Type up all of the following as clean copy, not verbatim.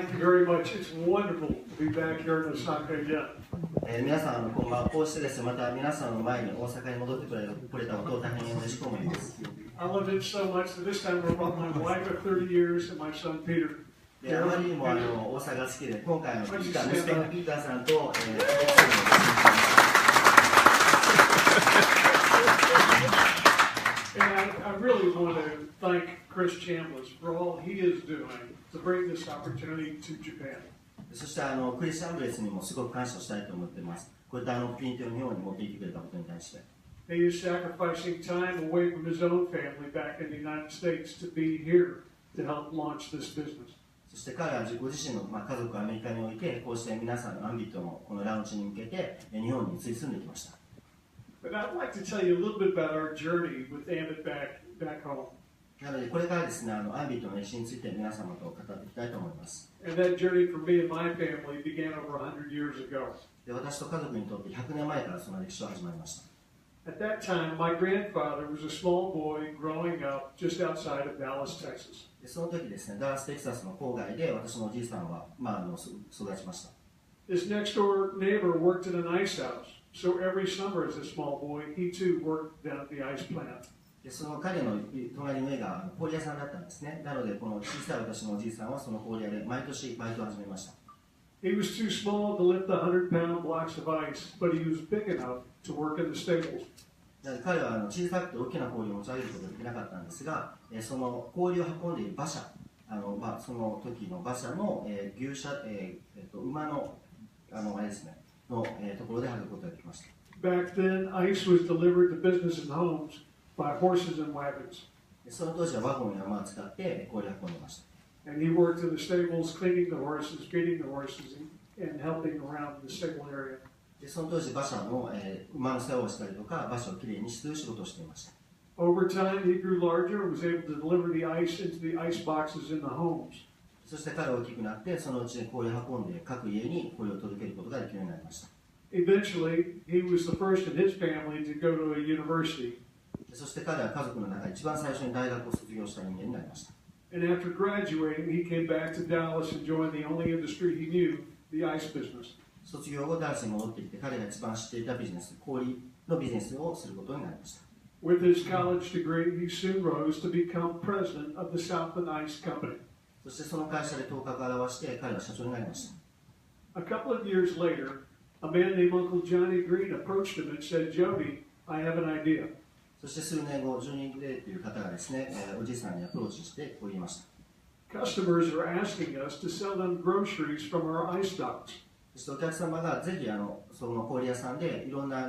Thank you very much. It's wonderful to be back here in Osaka again. 皆さん、こんばんは。こうしてですね、また皆さんの前に大阪に戻ってくれたことを大変嬉しく思います。I loved it so much that this time I brought my wife of 30 years and my son Peter. あまりにも大阪が好きで、今回の娘のピーターさんと、And I really want to thank Chris Chambliss for all he is doing to bring this opportunity to Japan. そしてクリス・アンブレスにもすごく感謝したいと思っています。こういったプリントを日本に持ってきてくれたことに対して。He is sacrificing time away from his own family back in the United States to be here to help launch this business. そして彼はご自身の家族アメリカにおいて、こうして皆さんのアンビットのこのラウンチに向けて日本に移り住んできました。But I'd like to tell you a little bit about our journey with Ambit back home. なのでこれからですね、アンビットの歴史について皆様と語っていきたいと思います。And that journey for me and my family began over 100 years ago. で、私と家族にとって100年前からその歴史は始まりました。At that time, my grandfather was a small boy growing up just outside of Dallas, Texas. で、その時ですね、ダラス・テキサスの郊外で私のおじいさんは、育ちました。His next door neighbor worked in an ice house, so every summer as a small boy, he too worked down at the ice plant. で、その彼の隣の家が氷屋さんだったんですね。なので、この小さい私のおじいさんはその氷屋で毎年バイトを始めました。He was too small to lift the 100-pound blocks of ice, but he was big enough to work in the stables. 彼は小さくて大きな氷を持ち上げることができなかったんですが、その氷を運んでいる馬車、その時の馬車の、牛車、馬のあれですね、の、ところで運ぶことができました。Back then, ice was delivered to business and homes by horses and wagons. その当時はワゴンや馬を使って氷を運んでいました。And he worked in the stables, cleaning the horses, feeding the horses, and helping around the stable area. で、その当時馬車の、馬の世話をしたりとか、馬車をきれいにする仕事をしていました。Over time, he grew larger and was able to deliver the ice into the ice boxes in the homes. そして彼は大きくなって、そのうちに氷を運んで各家に氷を届けることができるようになりました。Eventually, he was the first in his family to go to a university. そして彼は家族の中で一番最初に大学を卒業した人間になりました。And after graduating, he came back to Dallas and joined the only industry he knew, the ice business. 卒業後、ダラスに戻ってきて、彼が一番知っていたビジネス、氷のビジネスをすることになりました。With his college degree, he soon rose to become president of the Southland Ice Company. そしてその会社で頭角を現して、彼は社長になりました。A couple of years later, a man named Uncle Johnny Green approached him and said, Jody, I have an idea. そして数年後、ジョニー・グレイという方がですね、おじいさんにアプローチしてこう言いました。Customers are asking us to sell them groceries from our ice stocks. そしてお客様がぜひその氷屋さんでいろんな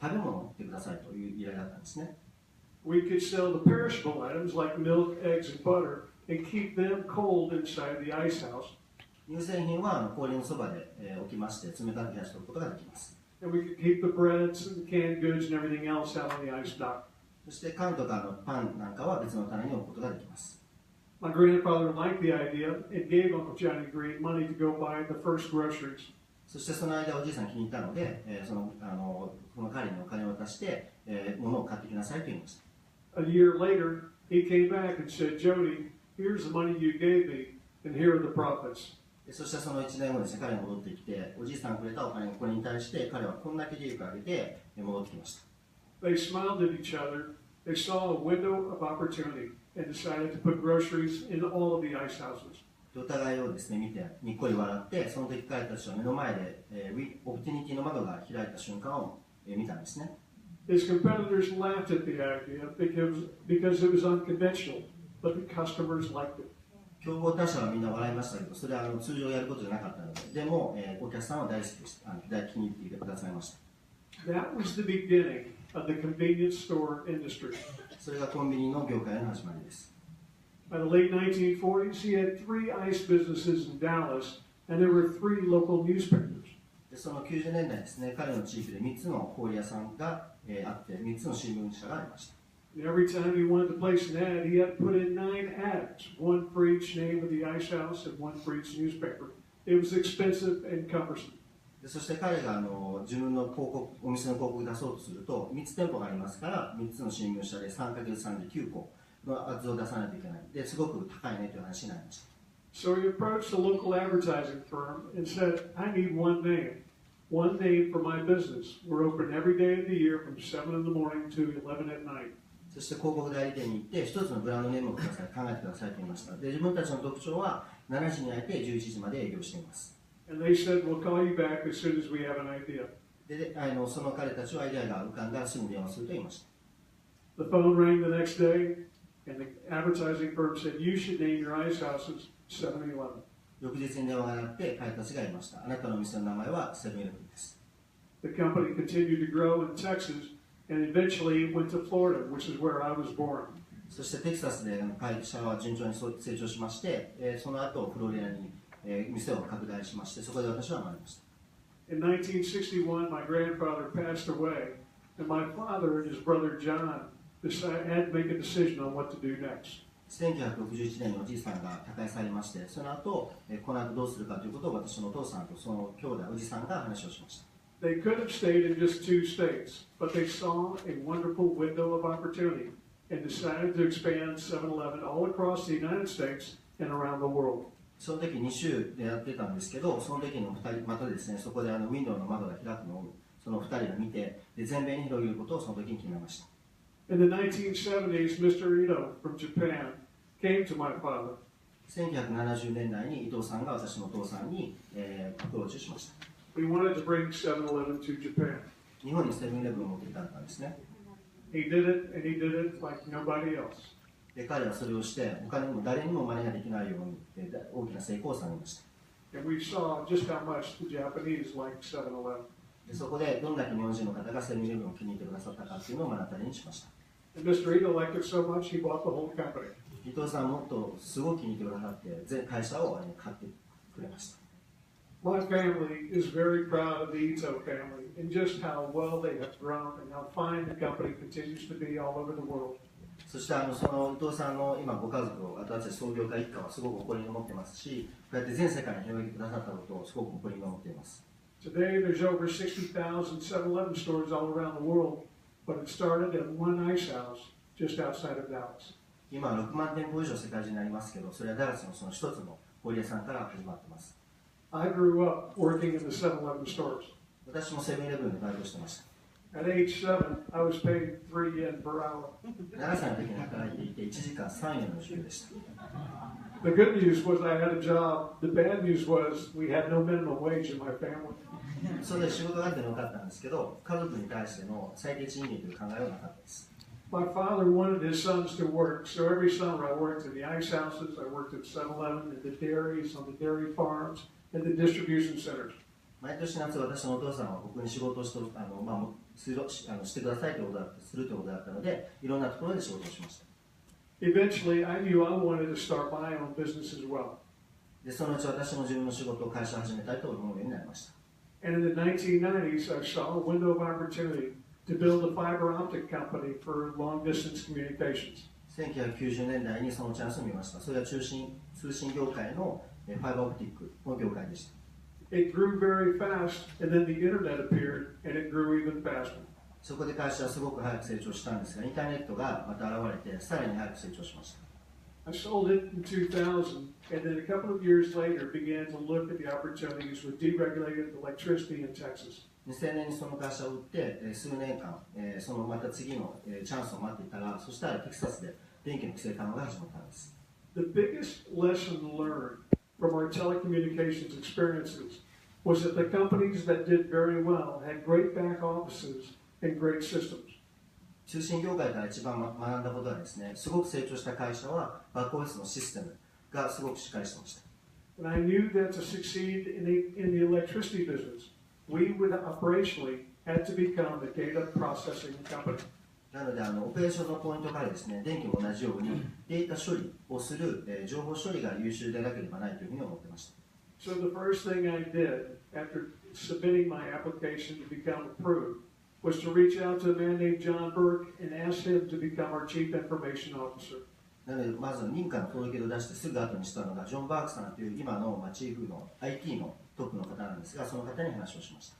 食べ物を売ってくださいという依頼だったんですね。We could sell the perishable items like milk, eggs, and butter and keep them cold inside the ice house. 乳製品は氷のそばで置きまして冷たく冷やしておくことができます。And we could keep the breads and the canned goods and everything else out on the ice dock. そして缶とかパンなんかは別の棚に置くことができます。My grandfather liked the idea and gave Uncle Johnny Green money to go buy the first groceries. そしてその間おじいさん気に入ったので、その彼にお金を渡して、物を買ってきなさいと言いました。A year later, he came back and said, Jody, here's the money you gave me, and here are the profits. そしてその1年後ですね、彼が戻ってきて、おじいさんくれたお金これに対して彼はこんだけ利益を上げて戻ってきました。They smiled at each other. They saw a window of opportunity and decided to put groceries in all of the ice houses. お互いをですね、見て、にっこり笑って、その時彼たちは目の前で、オプティニティの窓が開いた瞬間を、見たんですね。His competitors laughed at the idea because it was unconventional, but the customers liked it. 競合他社はみんな笑いましたけど、それは通常やることじゃなかったので、でも、お客さんは大好きでした。大気に入ってくださいました。That was the beginning of the convenience store industry. それがコンビニの業界の始まりです。By the late 1940s, he had 3 ice businesses in Dallas, and there were 3 local newspapers. でその90年代ですね、彼の地域で3つの氷屋さんが、あって、3つの新聞社がありました。And every time he wanted to place an ad, he had to put in 9 ads, 1 for each name of the ice house and 1 for each newspaper. It was expensive and cumbersome. でそして彼が自分のお店の広告を出そうとすると、3つ店舗がありますから、3つの新聞社で 3×3 で9個のアズを出さないといけない。ですごく高いねという話になりました。So he approached a local advertising firm and said, I need one name for my business. We're open every day of the year from 7 in the morning to 11 at night. そして広告代理店に行って一つのブランドネームをください、考えてくださいと言いました。で、自分たちの特徴は7時に開いて11時まで営業しています。And they said, we'll call you back as soon as we have an idea. で、その彼たちはアイデアが浮かんだらすぐ電話すると言いました。 The phone rang the next day, and the advertising firm said, you should name your ice houses 7-Eleven. 翌日に電話が鳴って彼たちが言いました。あなたの店の名前はセブンイレブンです。The company continued to grow in Texas, and eventually went to Florida, which is where I was born. そしてテキサスで会社は順調に成長しまして、その後フロリダに店を拡大しまして、そこで私は生まれました。In 1961, my grandfather passed away, and my father and his brother John had to make a decision on what to do next. 1961年におじいさんが他界されまして、その後、この後どうするかということを私のお父さんとその兄弟、おじさんが話をしました。They could have stayed in just 2 states, but they saw a wonderful window of opportunity and decided to expand 7-Eleven all across the United States and around the world. その時2週でやってたんですけど、その時の2人、またですね、そこでウィンドウの窓が開くのをその2人が見て、で全米に広げることをその時に決めました。In the 1970s, Mr. Ito from Japan came to my father. 1970年代に伊藤さんが私のお父さんに、アプローチしました。We wanted to bring 7-Eleven to Japan. 日本にセブンイレブンを持ってきたんですね。He did it, and he did it like nobody else. で彼はそれをして他にも誰にも真似ができないように大きな成功を収めました。And we saw just how much the Japanese liked 7-Eleven. でそこでどんだけ日本人の方がセブンイレブンを気に入ってくださったかっていうのを目の当たりにしました。And Mr. Ito liked it so much, he bought the whole company. 伊藤さんもっとすごく気に入ってくださって全会社を買ってくれました。My family is very proud of the Ito family and just how well they have grown and how fine the company continues to be all over the world. そしてその伊藤さんの今ご家族を私たち創業家一家はすごく誇りに思ってますし、こうやって全世界に広げてくださったことをすごく誇りに思っています。Today there's over 60,000 7-Eleven stores all around the world, but it started at one ice house just outside of Dallas. 今は6万店舗以上世界中にありますけど、それはダラスのその一つのホリエさんから始まっています。I grew up working in the 7-Eleven stores. 私もセブンイレブンでバイトしてました。At age 7, I was paid 3 yen per hour. 7歳の時に働いていて1時間3円の時給でした。The good news was I had a job. The bad news was we had no minimum wage in my family. それで仕事があってよかったんですけど、家族に対しての最低賃金という考えはなかったです。My father wanted his sons to work, so every summer I worked in the ice houses, I worked at 7-Eleven, in the dairies, on the dairy farms, and the distribution centers. 毎年夏、私のお父さんは僕に仕事をしてくださいということだするということだったので、いろんなところで仕事をしました。Eventually, I knew I wanted to start my own business as well. で、そのうち私も自分の仕事を会社を始めたいと思うようになりました。And in the 1990s, I saw a window of opportunity to build a fiber optic company for long distance communications. 1990年代にそのチャンスを見ました。それは通信業界のファイバーオプティックの業界でした。It grew very fast, and then the internet appeared, and it grew even faster. そこで会社はすごく早く成長したんですが、インターネットがまた現れて、さらに早く成長しました。I sold it in 2000, and then a couple of years later began to look at the opportunities with deregulated electricity in Texas. 2000年にその会社を売って、数年間、そのまた次のチャンスを待っていたら、そしたらテキサスで電気の規制緩和が始まったんです。The biggest lesson learned from our telecommunications experiences was that the companies that did very well had great back offices and great systems. 通信業界から一番学んだことはですね、すごく成長した会社はバックオフィスのシステムがすごくしっかりしてました。And I knew that to succeed in the electricity business, we would operationally had to become a data processing company. なのでオペレーションのポイントからですね、電気も同じようにデータ処理をする、情報処理が優秀でなければないというふうに思ってました。So the first thing I did after submitting my application to become approved was to reach out to a man named John Burke and ask him to become our Chief Information Officer. なのでまず認可の届けを出してすぐ後にしたのがジョン・バークさんという今のチーフの IT のトップの方なんですが、その方に話をしました。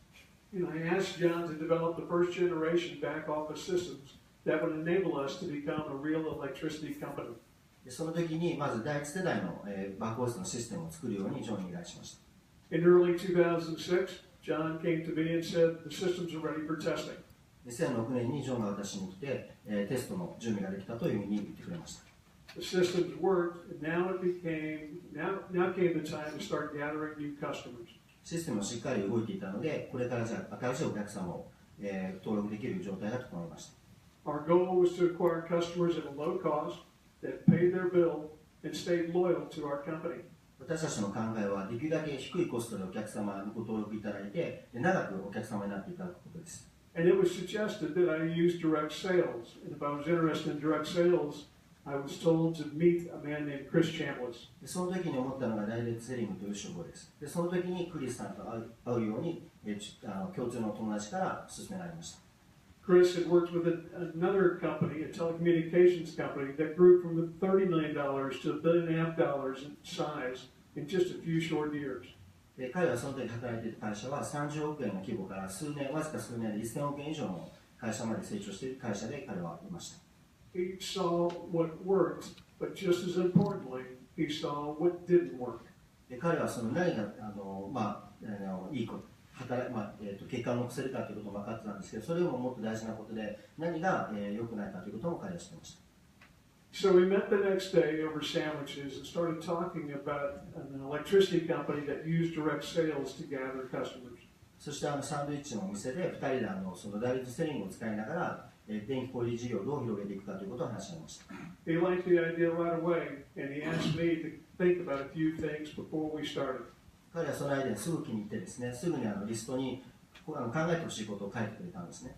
I asked John to develop the first generation back office systems that would enable us to become a real electricity company. でその時にまず第一世代の、バックオフィスのシステムを作るようにジョンに依頼しました。In early 2006, John came to me and said the systems are ready for testing. 2006年にジョンが私に来て、テストの準備ができたというふうに言ってくれました。The systems worked, and now came the time to start gathering new customers. システムもしっかり動いていたので、これからじゃあ新しいお客様を、登録できる状態が整いました。Our goal was to acquire customers at a low cost that paid their bill and stayed loyal to our company. 私たちの考えは、できるだけ低いコストでお客様にご登録いただいて、長くお客様になっていただくことです。And it was suggested that I use direct sales. And if I was interested in direct sales, I was told to meet a man named Chris Chambliss. その時に思ったのがダイレクトセリングという手法です。でその時にクリスさんと会うように、共通の友達から勧められました。Chris had worked with another company, a telecommunications company, that grew from $30 million to $1.5 billion in size in just a few short years. で彼はその時働いていた会社は30億円の規模からわずか数年で1000億円以上の会社まで成長している会社で彼はいました。He saw what worked, but just as importantly, he saw what didn't work. で彼はその何がいいこと結果を残せるかということも分かってたんですけど、それよりももっと大事なことで何が良くないかということも彼は知っていました。So we met the next day over sandwiches and started talking about an electricity company that used direct sales to gather customers. そしてサンドイッチのお店で2人でそのダイレクトセリングを使いながら電気小売事業をどう広げていくかということを話し合いました。He liked the idea right away, and he asked me to think about a few things before we started. 彼はそのアイデアにすぐ気に入ってですね、すぐにリストに考えてほしいことを書いてくれたんですね。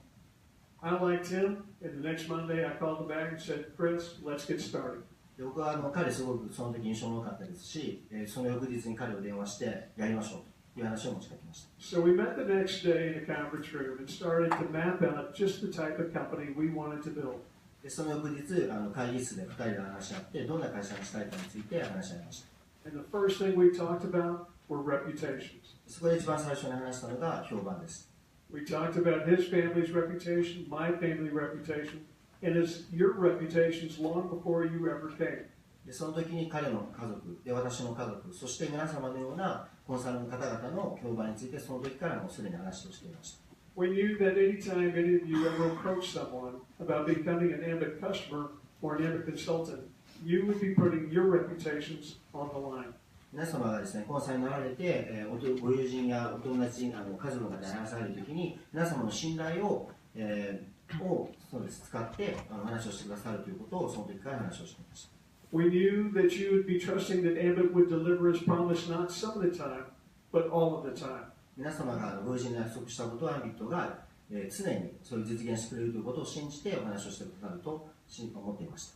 I liked him, and the next Monday I called him back and said, Chris, let's get started. で僕は彼すごくその時印象も良かったですし、その翌日に彼を電話してやりましょうという話を持ちかけました。So we met the next day in a conference room and started to map out just the type of company we wanted to build. でその翌日会議室で2人で話し合ってどんな会社にしたいかについて話し合いました。And the first thing we talked about were reputations. そこで一番最初に話したのが評判です。We talked about his family's reputation, my family reputation, and your reputations long before you ever came. でその時に彼の家族で私の家族、そして皆様のようなコンサルの方々の評判についてその時からもうすでに話をしていました。We knew that anytime any of you ever approached someone about becoming an Ambit customer or an Ambit consultant, you would be putting your reputations on the line. 皆様がですね、コンサルになられて、ご友人やお友達、家族の方に話されるときに、皆様の信頼を、そうです使って話をしてくださるということをその時から話をしていました。We knew that you would be trusting that Ambit would deliver as promised not some of the time, but all of the time. 皆様がご友人に約束したことをアンビットが、常にそれを実現してくれるということを信じてお話をしてくださると思っていまし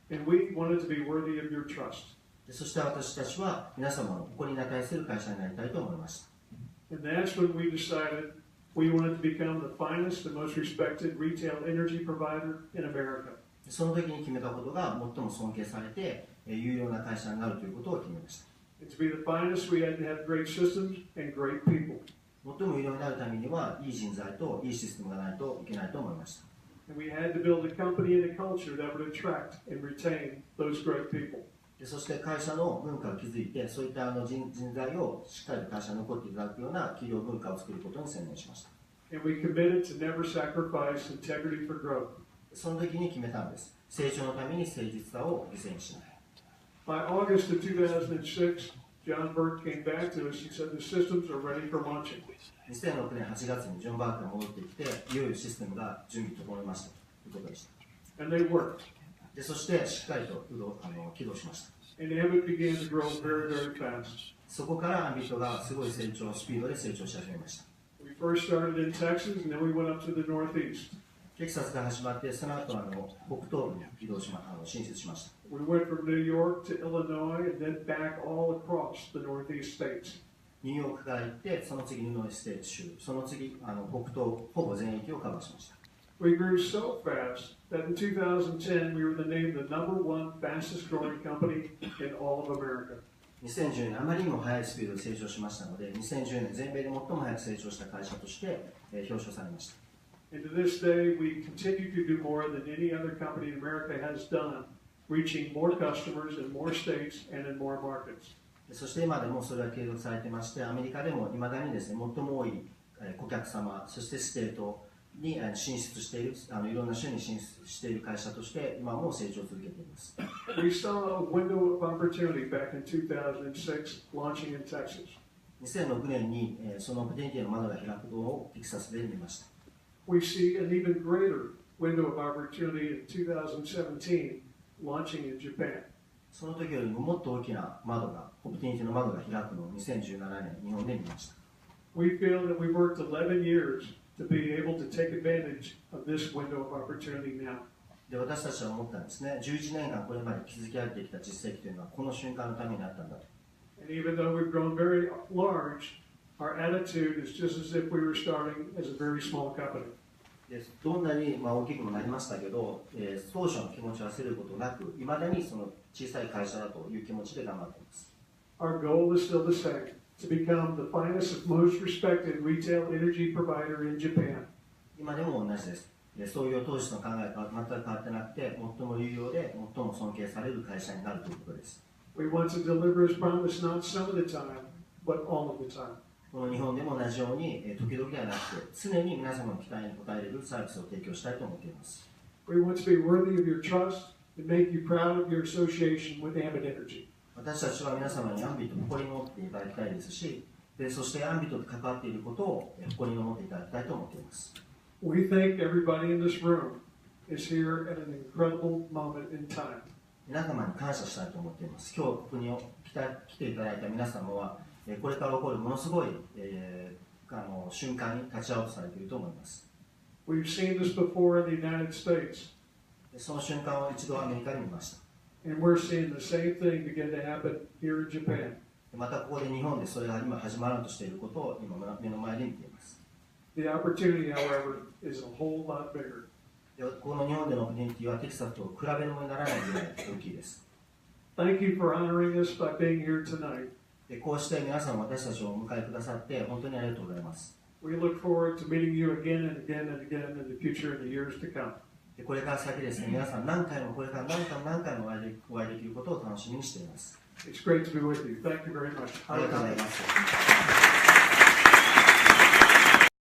た。And we wanted to be worthy of your trust. そして私たちは皆様の誇りに値する会社になりたいと思いました。And that's when we decided we wanted to become the finest and most respected retail energy provider in America. その時に決めたことが最も尊敬されて有料な会社になるということを決めました。And to be the finest, we had to have great systems and great people. 最も有料になるためにはいい人材といいシステムがないといけないと思いました。And we had to build a company and a culture that would attract and retain those great people. そして会社の文化を築いて、そういった人材をしっかりと会社に残っていただくような企業文化を作ることに専念しました。And we committed to never sacrifice integrity for growth. その時に決めたんです。成長のために誠実さを犠牲にしない。By August of 2006, John Burke came back to us. He said the systems are ready for launching. 2006年8月にジョン・バークが戻ってきて、いよいよシステムが準備整いましたということでした。And they worked. でそしてしっかりと起動しました。And Ambit began to grow very, very fast. そこからアンビットがすごいスピードで成長し始めました。We first started in Texas, and then we went up to the Northeast. テキサスから始まって、その後北東部に進出しました。We went from New York to Illinois, and then back all across the Northeast states. ニューヨークから行って、その次ニューノイステーツ州、その次北東ほぼ全域をカバーしました。We grew so fast that in 2010 we were named the #1 fastest growing company in all of America. 2010年、あまりにも速いスピードで成長しましたので、2010年、全米で最も速く成長した会社として表彰されました。And to this day, we continue to do more than any other company in America has done reaching more customers in more states and in more markets. そして今でもそれは継続されていまして、アメリカでもいまだにですね、最も多い顧客様、そしてステートに進出している、いろんな州に進出している会社として今も成長を続けています。We saw a window of opportunity back in 2006 launching in Texas. 2006年にそのオプティニティの窓が開くのをテキサスで見ました。We see an even greater window of opportunity in 2017 launching in Japan. その時よりももっと大きな窓が、オプティニティの窓が開くのを2017年、日本で見ました。We feel that we've worked 11 years to be able to take advantage of this window of opportunity now. で、私たちは思ったんですね。11年間これまで築き上げてきた実績というのはこの瞬間のためにあったんだと。And even though we've grown very large, our attitude is just as if we were starting as a very small company. でどんなに大きくもなりましたけど、当初の気持ちを忘れることなく、いまだにその小さい会社だという気持ちで頑張っています。Our goal is still the same, to become the finest, most respected retail energy provider in Japan. 今でも同じです。創業当時の考えは全く変わってなくて、最も有用で最も尊敬される会社になるということです。We want to deliver His promise not some of the time, but all of the time. この日本でも同じように、時々ではなくて、常に皆様の期待に応えれるサービスを提供したいと思っています。We want to be worthy of your trust and make you proud of your association with Ambit Energy. 私たちは皆様にアンビットを誇りに持っていただきたいですし、そしてアンビットと関わっていることを誇りに持っていただきたいと思っています。We think everybody in this room is here at an incredible moment in time. 皆様に感謝したいと思っています。今日ここに来ていただいた皆様は、これから起こるものすごい、瞬間に立ち会おうとされていると思います。We've seen this before in the United States. その瞬間を一度アメリカで見ました。And we're seeing the same thing begin to happen here in Japan. またここで日本でそれが今始まろうとしていることを今目の前で見ています。The opportunity, however, is a whole lot bigger. この日本でのオプティニティはテキサスと比べるものにならないぐらい大きいです。Thank you for honoring us by being here tonight. こうして皆さん私たちをお迎えくださって本当にありがとうございます。We look forward to meeting you again and again and again in the future in the years to come. これから先ですね、皆さん何回もこれから何回もお会いできることを楽しみにしています。It's great to be with you. Thank you very much. ありがとうございます。